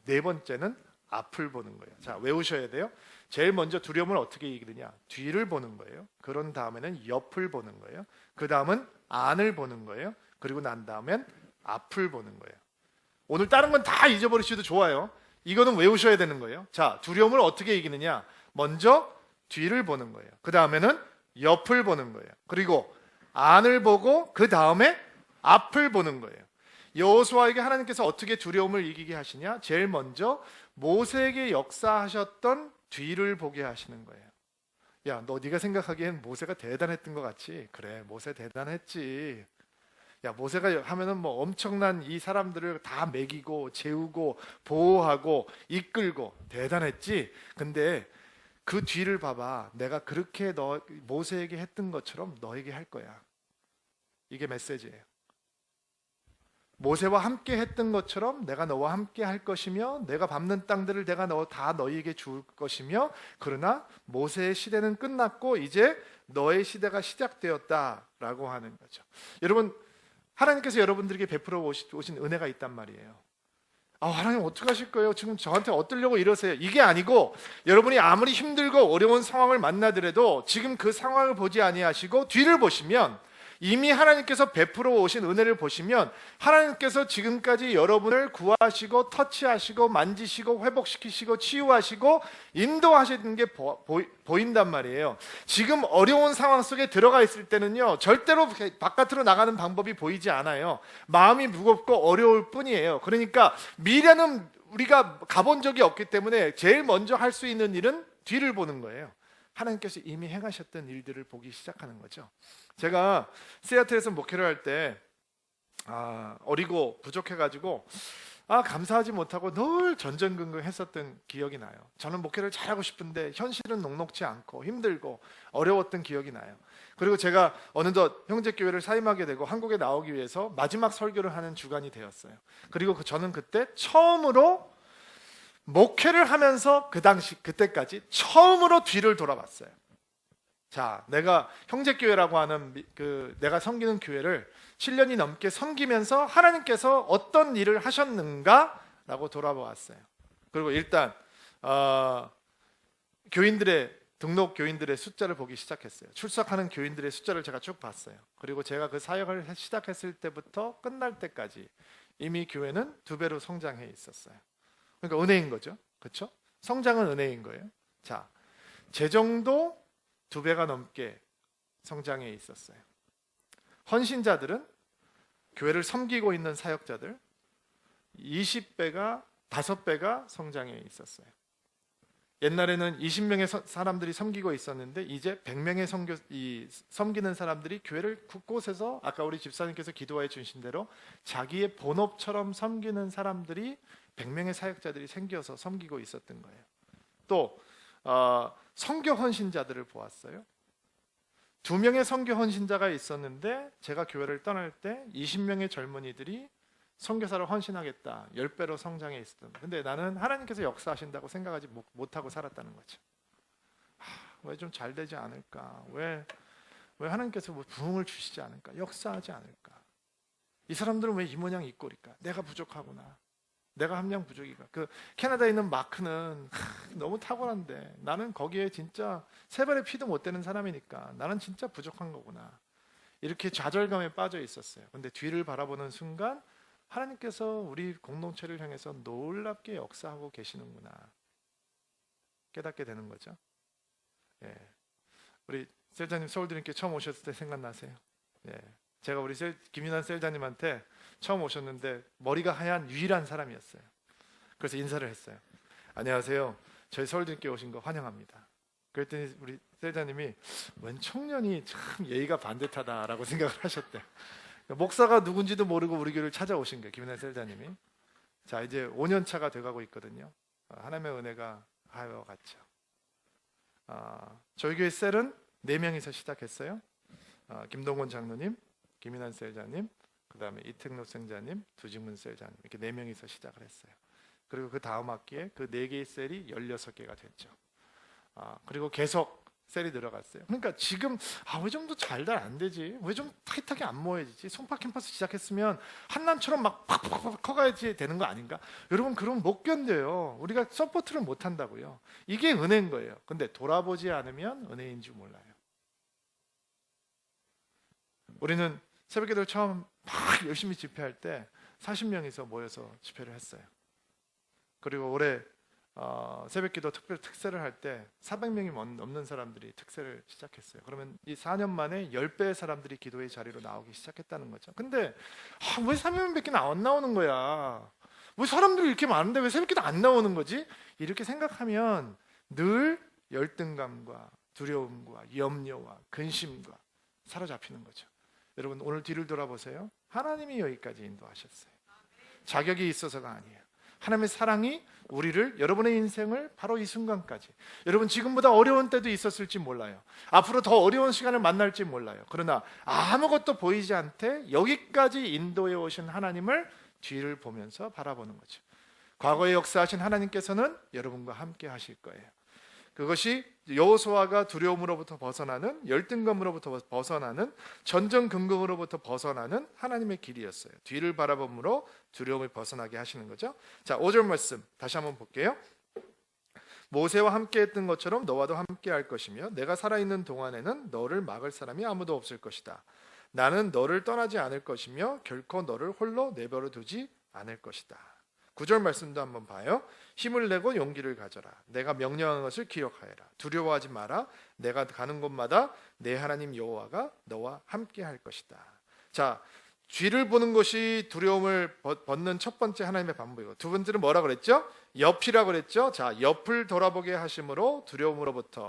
네 번째는 앞을 보는 거예요. 자, 외우셔야 돼요. 제일 먼저 두려움을 어떻게 이기느냐? 뒤를 보는 거예요. 그런 다음에는 옆을 보는 거예요. 그 다음은 안을 보는 거예요. 그리고 난 다음엔 앞을 보는 거예요. 오늘 다른 건 다 잊어버리셔도 좋아요. 이거는 외우셔야 되는 거예요. 자, 두려움을 어떻게 이기느냐? 먼저 뒤를 보는 거예요. 그 다음에는 옆을 보는 거예요. 그리고 안을 보고 그 다음에 앞을 보는 거예요. 여호수아에게 하나님께서 어떻게 두려움을 이기게 하시냐? 제일 먼저 모세에게 역사하셨던 뒤를 보게 하시는 거예요. 야, 너 네가 생각하기엔 모세가 대단했던 것 같지? 그래, 모세 대단했지. 야, 모세가 하면은 뭐 엄청난 이 사람들을 다 먹이고 재우고 보호하고 이끌고 대단했지. 근데 그 뒤를 봐봐. 내가 그렇게 모세에게 했던 것처럼 너에게 할 거야. 이게 메시지예요. 모세와 함께 했던 것처럼 내가 너와 함께 할 것이며 내가 밟는 땅들을 내가 다 너희에게 줄 것이며 그러나 모세의 시대는 끝났고 이제 너의 시대가 시작되었다라고 하는 거죠. 여러분, 하나님께서 여러분들에게 베풀어 오신 은혜가 있단 말이에요. 하나님 어떻게 하실 거예요? 지금 저한테 어떠려고 이러세요? 이게 아니고 여러분이 아무리 힘들고 어려운 상황을 만나더라도 지금 그 상황을 보지 아니하시고 뒤를 보시면 이미 하나님께서 베풀어 오신 은혜를 보시면 하나님께서 지금까지 여러분을 구하시고 터치하시고 만지시고 회복시키시고 치유하시고 인도하시는 게 보인단 말이에요. 지금 어려운 상황 속에 들어가 있을 때는요, 절대로 바깥으로 나가는 방법이 보이지 않아요. 마음이 무겁고 어려울 뿐이에요. 그러니까 미래는 우리가 가본 적이 없기 때문에 제일 먼저 할 수 있는 일은 뒤를 보는 거예요. 하나님께서 이미 행하셨던 일들을 보기 시작하는 거죠. 제가 시애틀에서 목회를 할 때 어리고 부족해가지고 감사하지 못하고 늘 전전긍긍했었던 기억이 나요. 저는 목회를 잘하고 싶은데 현실은 녹록지 않고 힘들고 어려웠던 기억이 나요. 그리고 제가 어느덧 형제교회를 사임하게 되고 한국에 나오기 위해서 마지막 설교를 하는 주간이 되었어요. 그리고 저는 그때 처음으로 목회를 하면서 그때까지 처음으로 뒤를 돌아봤어요. 자, 내가 형제교회라고 하는 내가 섬기는 교회를 7년이 넘게 섬기면서 하나님께서 어떤 일을 하셨는가라고 돌아보았어요. 그리고 일단 등록 교인들의 숫자를 보기 시작했어요. 출석하는 교인들의 숫자를 제가 쭉 봤어요. 그리고 제가 그 사역을 시작했을 때부터 끝날 때까지 이미 교회는 2배로 성장해 있었어요. 그러니까 은혜인 거죠. 그렇죠? 성장은 은혜인 거예요. 자, 재정도 2배가 넘게 성장해 있었어요. 헌신자들은 교회를 섬기고 있는 사역자들 20배가 5배가 성장해 있었어요. 옛날에는 20명의 사람들이 섬기고 있었는데 이제 100명의 섬기는 사람들이 교회를 곳곳에서 아까 우리 집사님께서 기도해 주신 대로 자기의 본업처럼 섬기는 사람들이 100명의 사역자들이 생겨서 섬기고 있었던 거예요. 또 선교 헌신자들을 보았어요. 2명의 선교 헌신자가 있었는데 제가 교회를 떠날 때 20명의 젊은이들이 선교사를 헌신하겠다 10배로 성장해 있었던 거예요. 근데 나는 하나님께서 역사하신다고 생각하지 못하고 살았다는 거죠. 왜 좀 잘 되지 않을까? 왜 하나님께서 뭐 부흥을 주시지 않을까? 역사하지 않을까? 이 사람들은 왜 이 모양 이 꼴일까? 내가 부족하구나. 내가 함량 부족이가. 그 캐나다에 있는 마크는 너무 탁월한데 나는 거기에 진짜 세 발의 피도 못 되는 사람이니까 나는 진짜 부족한 거구나. 이렇게 좌절감에 빠져 있었어요. 근데 뒤를 바라보는 순간 하나님께서 우리 공동체를 향해서 놀랍게 역사하고 계시는구나 깨닫게 되는 거죠. 예. 우리 셀자님 서울드림께 처음 오셨을 때 생각나세요? 예. 제가 우리 김윤환 셀자님한테 처음 오셨는데 머리가 하얀 유일한 사람이었어요. 그래서 인사를 했어요. 안녕하세요. 저희 서울드림께 오신 거 환영합니다. 그랬더니 우리 셀자님이 웬 청년이 참 예의가 반듯하다라고 생각을 하셨대요. 목사가 누군지도 모르고 우리 교회를 찾아오신 거예요. 김윤환 셀자님이. 자, 이제 5년 차가 돼가고 있거든요. 하나님의 은혜가 하여 갔죠. 저희 교회 셀은 4명이서 시작했어요. 김동곤 장로님, 김인환 셀자님, 그 다음에 이택로 생자님, 두직문 셀자님 이렇게 4명이서 시작을 했어요. 그리고 그 다음 학기에 그 4개의 셀이 16개가 됐죠. 그리고 계속 셀이 들어갔어요. 그러니까 지금 왜 좀 더 잘 안 되지? 왜 좀 타이트하게 안 모여지지? 송파 캠퍼스 시작했으면 한남처럼 막 팍팍팍 커가야지 되는 거 아닌가? 여러분 그럼 못 견뎌요. 우리가 서포트를 못 한다고요. 이게 은혜인 거예요. 근데 돌아보지 않으면 은혜인 줄 몰라요. 우리는 새벽기도를 처음 막 열심히 집회할 때 40명이서 모여서 집회를 했어요. 그리고 올해 새벽기도 특별 특세를 할 때 400명이 넘는 사람들이 특세를 시작했어요. 그러면 이 4년 만에 10배의 사람들이 기도의 자리로 나오기 시작했다는 거죠. 근데 왜 300명밖에 안 나오는 거야? 왜 사람들이 이렇게 많은데 왜 새벽기도 안 나오는 거지? 이렇게 생각하면 늘 열등감과 두려움과 염려와 근심과 사로잡히는 거죠. 여러분 오늘 뒤를 돌아보세요. 하나님이 여기까지 인도하셨어요. 자격이 있어서가 아니에요. 하나님의 사랑이 우리를 여러분의 인생을 바로 이 순간까지 여러분 지금보다 어려운 때도 있었을지 몰라요. 앞으로 더 어려운 시간을 만날지 몰라요. 그러나 아무것도 보이지 않되 여기까지 인도해 오신 하나님을 뒤를 보면서 바라보는 거죠. 과거에 역사하신 하나님께서는 여러분과 함께 하실 거예요. 그것이 여호수아가 두려움으로부터 벗어나는 열등감으로부터 벗어나는 전전긍긍으로부터 벗어나는 하나님의 길이었어요. 뒤를 바라봄으로 두려움을 벗어나게 하시는 거죠. 자, 5절 말씀 다시 한번 볼게요. 모세와 함께 했던 것처럼 너와도 함께 할 것이며 내가 살아있는 동안에는 너를 막을 사람이 아무도 없을 것이다. 나는 너를 떠나지 않을 것이며 결코 너를 홀로 내버려 두지 않을 것이다. 9절 말씀도 한번 봐요. 힘을 내고 용기를 가져라. 내가 명령한 것을 기억하여라. 두려워하지 마라. 내가 가는 곳마다 내 하나님 여호와가 너와 함께 할 것이다. 자, 뒤를 보는 것이 두려움을 벗는 첫 번째 하나님의 방법이고 두 번째는 뭐라 그랬죠? 옆이라고 그랬죠? 자, 옆을 돌아보게 하심으로 두려움으로부터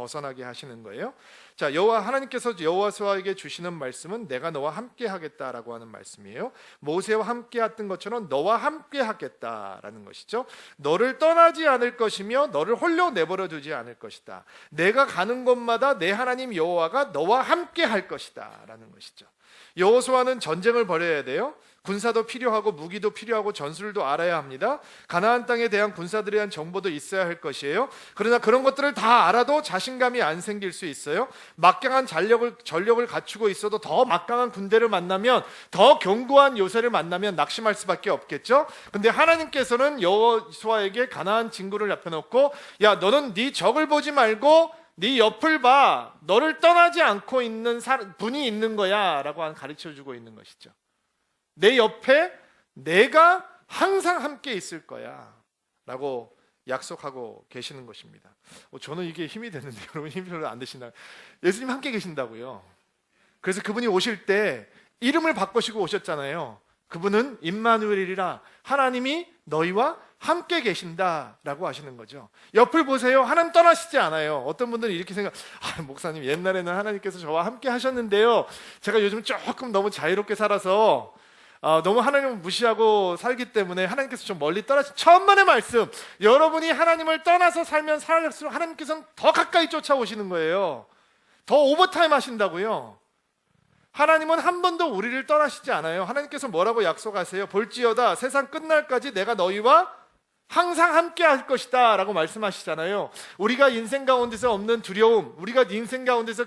벗어나게 하시는 거예요. 자, 여호와 하나님께서 여호수아에게 주시는 말씀은 내가 너와 함께 하겠다라고 하는 말씀이에요. 모세와 함께 했던 것처럼 너와 함께 하겠다라는 것이죠. 너를 떠나지 않을 것이며 너를 홀로 내버려 두지 않을 것이다. 내가 가는 곳마다 내 하나님 여호와가 너와 함께 할 것이다라는 것이죠. 여호수아는 전쟁을 벌여야 돼요. 군사도 필요하고 무기도 필요하고 전술도 알아야 합니다. 가나안 땅에 대한 군사들에 대한 정보도 있어야 할 것이에요. 그러나 그런 것들을 다 알아도 자신감이 안 생길 수 있어요. 막강한 전력을 갖추고 있어도 더 막강한 군대를 만나면, 더 견고한 요새를 만나면 낙심할 수밖에 없겠죠. 근데 하나님께서는 여호수아에게 가나안 진구를 납혀놓고, 야, 너는 네 적을 보지 말고 네 옆을 봐. 너를 떠나지 않고 있는 분이 있는 거야 라고 가르쳐주고 있는 것이죠. 내 옆에 내가 항상 함께 있을 거야 라고 약속하고 계시는 것입니다. 저는 이게 힘이 되는데 여러분 힘이 별로 안 되시나요? 예수님 함께 계신다고요. 그래서 그분이 오실 때 이름을 바꾸시고 오셨잖아요. 그분은 임마누엘이라, 하나님이 너희와 함께 계신다라고 하시는 거죠. 옆을 보세요. 하나님 떠나시지 않아요. 어떤 분들은 이렇게 목사님 옛날에는 하나님께서 저와 함께 하셨는데요, 제가 요즘 조금 너무 자유롭게 살아서 너무 하나님을 무시하고 살기 때문에 하나님께서 좀 멀리 떠나신. 천만의 말씀, 여러분이 하나님을 떠나서 살면 살수록 하나님께서는 더 가까이 쫓아오시는 거예요. 더 오버타임 하신다고요. 하나님은 한 번도 우리를 떠나시지 않아요. 하나님께서 뭐라고 약속하세요? 볼지어다 세상 끝날까지 내가 너희와 항상 함께 할 것이다 라고 말씀하시잖아요. 우리가 인생 가운데서 없는 두려움, 우리가 인생 가운데서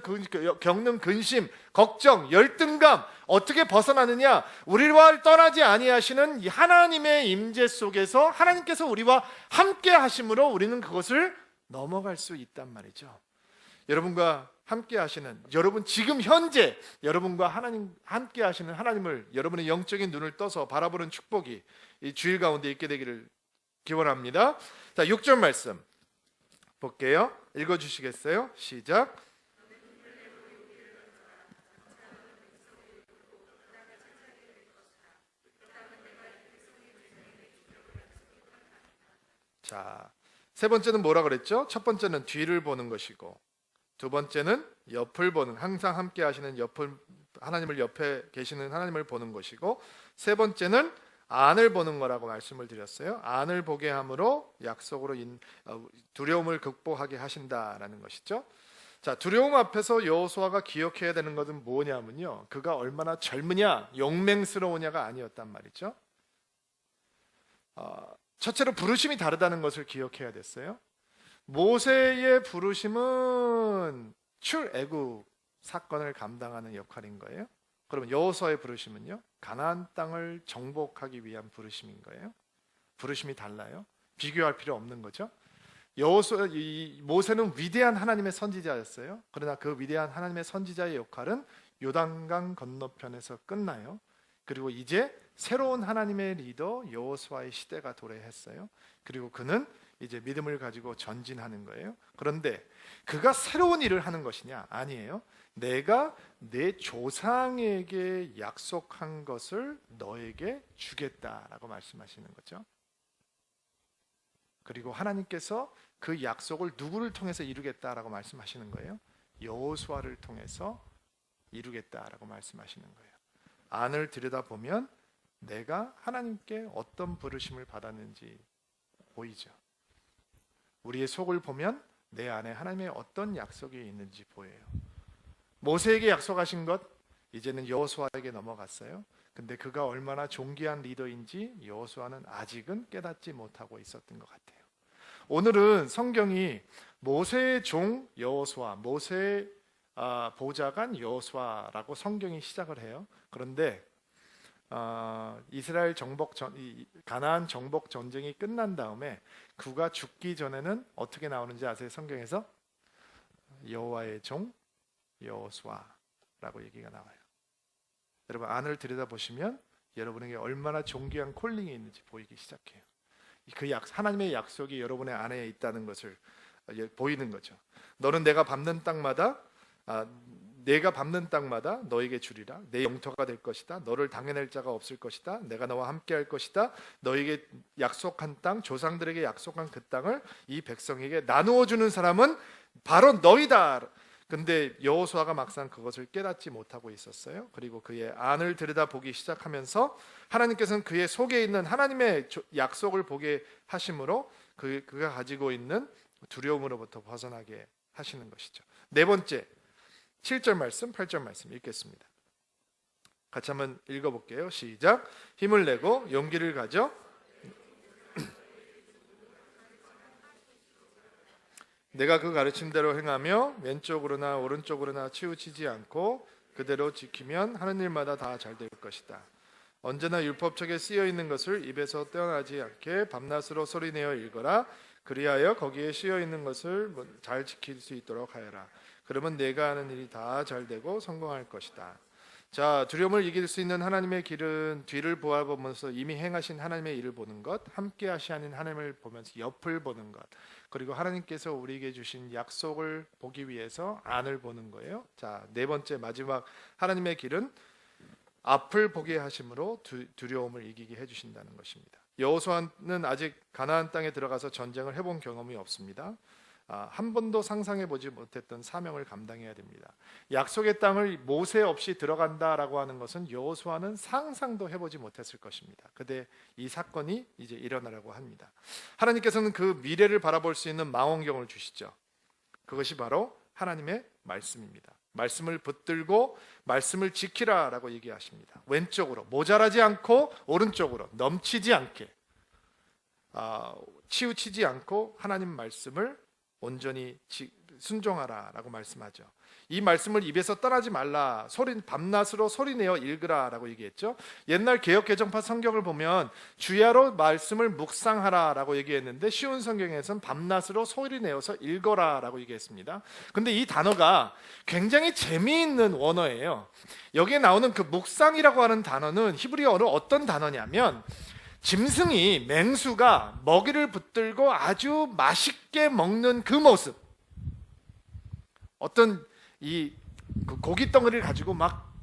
겪는 근심, 걱정, 열등감 어떻게 벗어나느냐? 우리와 떠나지 아니하시는 하나님의 임재 속에서 하나님께서 우리와 함께 하심으로 우리는 그것을 넘어갈 수 있단 말이죠. 여러분과 함께 하시는, 여러분 지금 현재 여러분과 하나님 함께 하시는 하나님을 여러분의 영적인 눈을 떠서 바라보는 축복이 이 주일 가운데 있게 되기를 기원합니다. 자, 6절 말씀 볼게요. 읽어주시겠어요? 시작. 자, 세 번째는 뭐라 그랬죠? 첫 번째는 뒤를 보는 것이고, 두 번째는 옆을 보는, 항상 함께 하시는 하나님을 옆에 계시는 하나님을 보는 것이고, 세 번째는 안을 보는 거라고 말씀을 드렸어요. 안을 보게 함으로 약속으로 두려움을 극복하게 하신다라는 것이죠. 자, 두려움 앞에서 여호수아가 기억해야 되는 것은 뭐냐면요, 그가 얼마나 젊으냐, 용맹스러우냐가 아니었단 말이죠. 첫째로 부르심이 다르다는 것을 기억해야 됐어요. 모세의 부르심은 출애굽 사건을 감당하는 역할인 거예요. 그러면 여호수아의 부르심은요, 가나안 땅을 정복하기 위한 부르심인 거예요. 부르심이 달라요. 비교할 필요 없는 거죠. 모세는 위대한 하나님의 선지자였어요. 그러나 그 위대한 하나님의 선지자의 역할은 요단강 건너편에서 끝나요. 그리고 이제 새로운 하나님의 리더 여호수아의 시대가 도래했어요. 그리고 그는 이제 믿음을 가지고 전진하는 거예요. 그런데 그가 새로운 일을 하는 것이냐? 아니에요. 내가 내 조상에게 약속한 것을 너에게 주겠다라고 말씀하시는 거죠. 그리고 하나님께서 그 약속을 누구를 통해서 이루겠다라고 말씀하시는 거예요? 여호수아를 통해서 이루겠다라고 말씀하시는 거예요. 안을 들여다보면 내가 하나님께 어떤 부르심을 받았는지 보이죠. 우리의 속을 보면 내 안에 하나님의 어떤 약속이 있는지 보여요. 모세에게 약속하신 것 이제는 여호수아에게 넘어갔어요. 근데 그가 얼마나 존귀한 리더인지 여호수아는 아직은 깨닫지 못하고 있었던 것 같아요. 오늘은 성경이 모세의 종 여호수아, 모세의 보좌관 여호수아라고 성경이 시작을 해요. 그런데 이스라엘 가나안 정복 전쟁이 끝난 다음에 그가 죽기 전에는 어떻게 나오는지 아세요? 성경에서 여호와의 종 여호수아라고 얘기가 나와요. 여러분 안을 들여다보시면 여러분에게 얼마나 존귀한 콜링이 있는지 보이기 시작해요. 하나님의 약속이 여러분의 안에 있다는 것을 보이는 거죠. 너는 내가 밟는 땅마다 내가 밟는 땅마다 너에게 주리라. 내 영토가 될 것이다. 너를 당해낼 자가 없을 것이다. 내가 너와 함께할 것이다. 너에게 약속한 땅, 조상들에게 약속한 그 땅을 이 백성에게 나누어 주는 사람은 바로 너희다. 근데 여호수아가 막상 그것을 깨닫지 못하고 있었어요. 그리고 그의 안을 들여다보기 시작하면서 하나님께서는 그의 속에 있는 하나님의 약속을 보게 하심으로 그가 가지고 있는 두려움으로부터 벗어나게 하시는 것이죠. 네 번째, 7절 말씀, 8절 말씀 읽겠습니다. 같이 한번 읽어볼게요. 시작. 힘을 내고 용기를 가져 내가 그 가르침대로 행하며 왼쪽으로나 오른쪽으로나 치우치지 않고 그대로 지키면 하는 일마다 다 잘 될 것이다. 언제나 율법책에 쓰여 있는 것을 입에서 떼어나지 않게 밤낮으로 소리내어 읽어라. 그리하여 거기에 쓰여 있는 것을 잘 지킬 수 있도록 하여라. 그러면 내가 하는 일이 다 잘 되고 성공할 것이다. 자, 두려움을 이길 수 있는 하나님의 길은 뒤를 보아보면서 이미 행하신 하나님의 일을 보는 것, 함께 하시는 하나님을 보면서 옆을 보는 것, 그리고 하나님께서 우리에게 주신 약속을 보기 위해서 안을 보는 거예요. 자, 네 번째 마지막 하나님의 길은 앞을 보게 하심으로 두려움을 이기게 해주신다는 것입니다. 여호수아는 아직 가나안 땅에 들어가서 전쟁을 해본 경험이 없습니다. 한 번도 상상해 보지 못했던 사명을 감당해야 됩니다. 약속의 땅을 모세 없이 들어간다라고 하는 것은 여호수아는 상상도 해보지 못했을 것입니다. 그런데 이 사건이 이제 일어나라고 합니다. 하나님께서는 그 미래를 바라볼 수 있는 망원경을 주시죠. 그것이 바로 하나님의 말씀입니다. 말씀을 붙들고 말씀을 지키라라고 얘기하십니다. 왼쪽으로 모자라지 않고 오른쪽으로 넘치지 않게 치우치지 않고 하나님 말씀을 온전히 순종하라라고 말씀하죠. 이 말씀을 입에서 떠나지 말라. 밤낮으로 소리내어 읽으라라고 얘기했죠. 옛날 개역 개정파 성경을 보면 주야로 말씀을 묵상하라라고 얘기했는데 쉬운 성경에서는 밤낮으로 소리내어서 읽어라라고 얘기했습니다. 근데 이 단어가 굉장히 재미있는 원어예요. 여기에 나오는 그 묵상이라고 하는 단어는 히브리어로 어떤 단어냐면 짐승이 맹수가 먹이를 붙들고 아주 맛있게 먹는 그 모습, 어떤 이 고기 덩어리를 가지고 막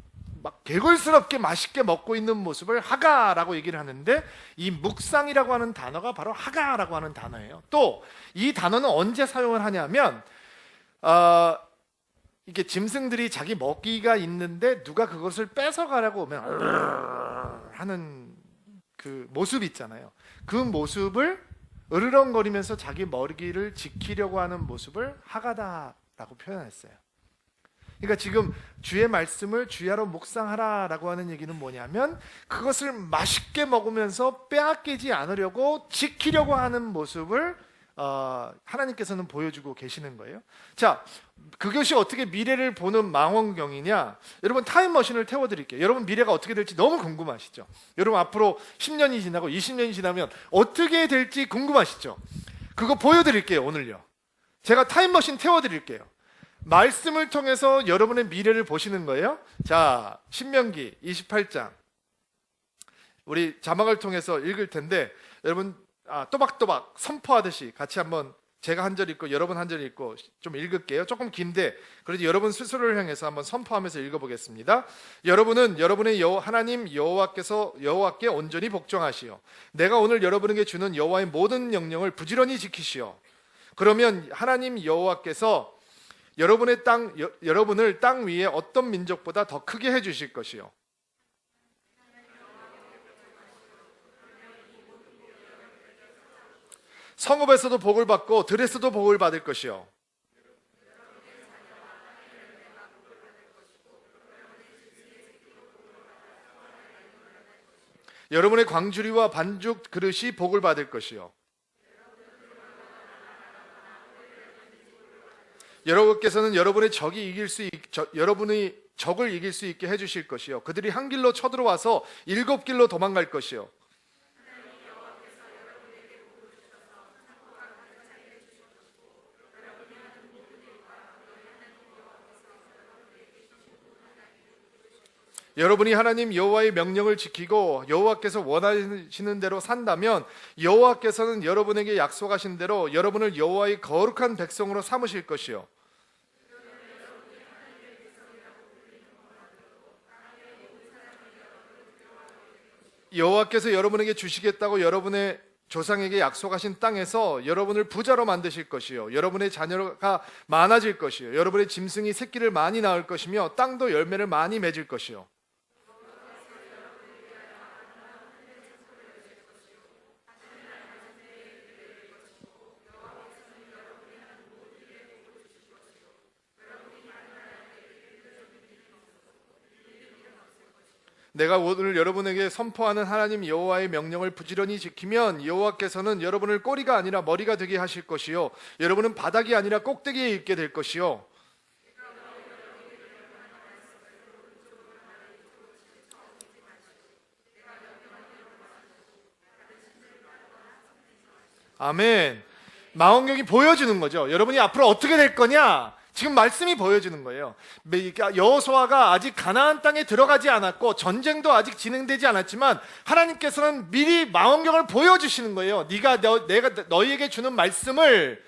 개걸스럽게 맛있게 먹고 있는 모습을 하가라고 얘기를 하는데, 이 묵상이라고 하는 단어가 바로 하가라고 하는 단어예요. 또 이 단어는 언제 사용을 하냐면 이게 짐승들이 자기 먹이가 있는데 누가 그것을 뺏어가려고 오면 하는 그 모습 있잖아요. 그 모습을 으르렁거리면서 자기 먹이를 지키려고 하는 모습을 하가다라고 표현했어요. 그러니까 지금 주의 말씀을 주야로 묵상하라라고 하는 얘기는 뭐냐면 그것을 맛있게 먹으면서 빼앗기지 않으려고 지키려고 하는 모습을 하나님께서는 보여주고 계시는 거예요. 자, 그것이 어떻게 미래를 보는 망원경이냐? 여러분 타임머신을 태워드릴게요. 여러분 미래가 어떻게 될지 너무 궁금하시죠? 여러분 앞으로 10년이 지나고 20년이 지나면 어떻게 될지 궁금하시죠? 그거 보여드릴게요. 오늘요. 제가 타임머신 태워드릴게요. 말씀을 통해서 여러분의 미래를 보시는 거예요. 자, 신명기 28장 우리 자막을 통해서 읽을 텐데 여러분 또박또박 선포하듯이 같이 한번 제가 한 절 읽고 여러분 한 절 읽고 좀 읽을게요. 조금 긴데 그래도 여러분 스스로를 향해서 한번 선포하면서 읽어보겠습니다. 여러분은 여러분의 하나님 여호와께 온전히 복종하시오. 내가 오늘 여러분에게 주는 여호와의 모든 명령을 부지런히 지키시오. 그러면 하나님 여호와께서 여러분을 땅 위에 어떤 민족보다 더 크게 해주실 것이요. 성읍에서도 복을 받고 들에서도 복을 받을 것이요. 여러분의 광주리와 반죽 그릇이 복을 받을 것이요. 여러분께서는 여러분의 여러분의 적을 이길 수 있게 해주실 것이요. 그들이 한 길로 쳐들어와서 7길로 도망갈 것이요. 여러분이 하나님 여호와의 명령을 지키고 여호와께서 원하시는 대로 산다면 여호와께서는 여러분에게 약속하신 대로 여러분을 여호와의 거룩한 백성으로 삼으실 것이요. 여호와께서 여러분에게 주시겠다고 여러분의 조상에게 약속하신 땅에서 여러분을 부자로 만드실 것이요, 여러분의 자녀가 많아질 것이요, 여러분의 짐승이 새끼를 많이 낳을 것이며 땅도 열매를 많이 맺을 것이요. 내가 오늘 여러분에게 선포하는 하나님 여호와의 명령을 부지런히 지키면 여호와께서는 여러분을 꼬리가 아니라 머리가 되게 하실 것이요, 여러분은 바닥이 아니라 꼭대기에 있게 될 것이요. 아멘. 망원경이 보여주는 거죠. 여러분이 앞으로 어떻게 될 거냐? 지금 말씀이 보여주는 거예요. 여호수아가 아직 가나안 땅에 들어가지 않았고 전쟁도 아직 진행되지 않았지만 하나님께서는 미리 망원경을 보여주시는 거예요. 내가 너희에게 주는 말씀을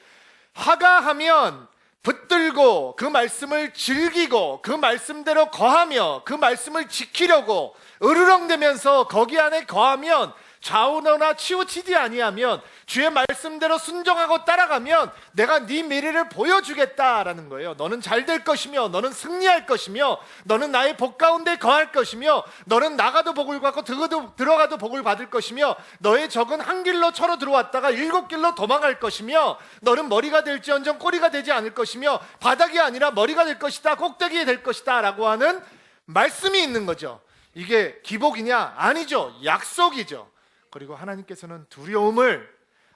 하가하면 붙들고 그 말씀을 즐기고 그 말씀대로 거하며 그 말씀을 지키려고 으르렁대면서 거기 안에 거하면, 좌우나 치우치지 아니하면, 주의 말씀대로 순종하고 따라가면 내가 네 미래를 보여주겠다라는 거예요. 너는 잘 될 것이며, 너는 승리할 것이며, 너는 나의 복 가운데 거할 것이며, 너는 나가도 복을 받고 들어가도 복을 받을 것이며, 너의 적은 한 길로 쳐로 들어왔다가 7길로 도망갈 것이며, 너는 머리가 될지언정 꼬리가 되지 않을 것이며, 바닥이 아니라 머리가 될 것이다, 꼭대기에 될 것이다 라고 하는 말씀이 있는 거죠. 이게 기복이냐? 아니죠. 약속이죠. 그리고 하나님께서는 두려움을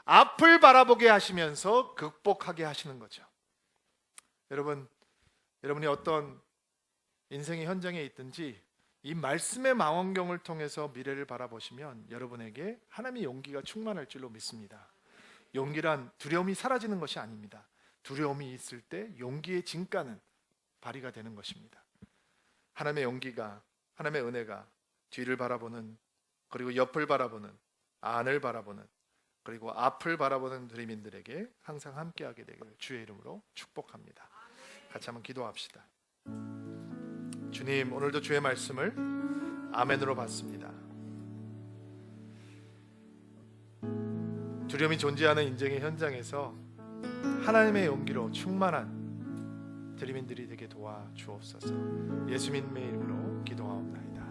앞을 바라보게 하시면서 극복하게 하시는 거죠. 여러분이 어떤 인생의 현장에 있든지 이 말씀의 망원경을 통해서 미래를 바라보시면 여러분에게 하나님의 용기가 충만할 줄로 믿습니다. 용기란 두려움이 사라지는 것이 아닙니다. 두려움이 있을 때 용기의 진가는 발휘가 되는 것입니다. 하나님의 용기가, 하나님의 은혜가 뒤를 바라보는, 그리고 옆을 바라보는, 안을 바라보는, 그리고 앞을 바라보는 드림인들에게 항상 함께하게 되기를 주의 이름으로 축복합니다. 같이 한번 기도합시다. 주님, 오늘도 주의 말씀을 아멘으로 받습니다. 두려움이 존재하는 인생의 현장에서 하나님의 용기로 충만한 드림인들이 되게 도와주옵소서. 예수님의 이름으로 기도하옵나이다.